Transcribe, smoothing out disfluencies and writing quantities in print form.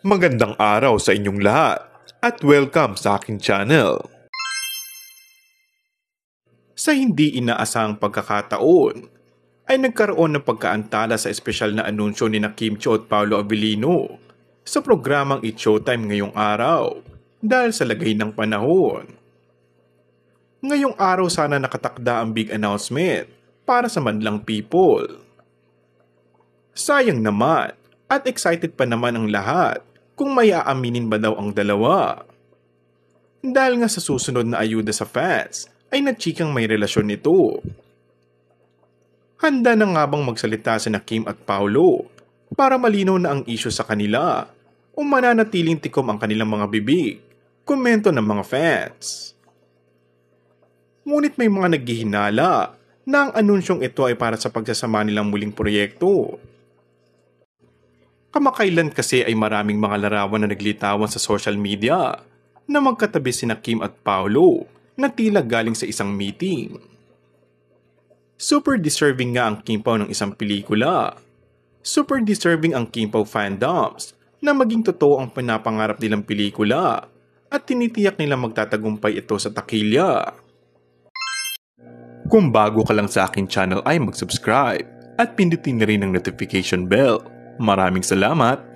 Magandang araw sa inyong lahat at welcome sa aking channel. Sa hindi inaasahang pagkakataon, ay nagkaroon ng pagkaantala sa espesyal na anunsyo ni Kim Chiu at Paolo Abilino sa programang It's Showtime ngayong araw dahil sa lagay ng panahon. Ngayong araw sana nakatakda ang big announcement para sa madlang people. Sayang naman at excited pa naman ang lahat kung may aaminin ba daw ang dalawa. Dahil nga sa susunod na ayuda sa fans ay natsikang may relasyon nito. Handa na nga bang magsalita si Kim at Paolo para malinaw na ang isyu sa kanila o mananatiling tikom ang kanilang mga bibig, komento ng mga fans. Ngunit may mga naghihinala na ang anunsyong ito ay para sa pagsasama nilang muling proyekto. Kamakailan kasi ay maraming mga larawan na naglitawan sa social media na magkatabi sina Kim at Paolo na tila galing sa isang meeting. Super deserving nga ang Kim Pao ng isang pelikula. Super deserving ang Kim Pao fandoms na maging totoo ang pinapangarap nilang pelikula at tinitiyak nilang magtatagumpay ito sa takilya. Kung bago ka lang sa aking channel ay mag-subscribe at pindutin na rin ang notification bell. Maraming salamat!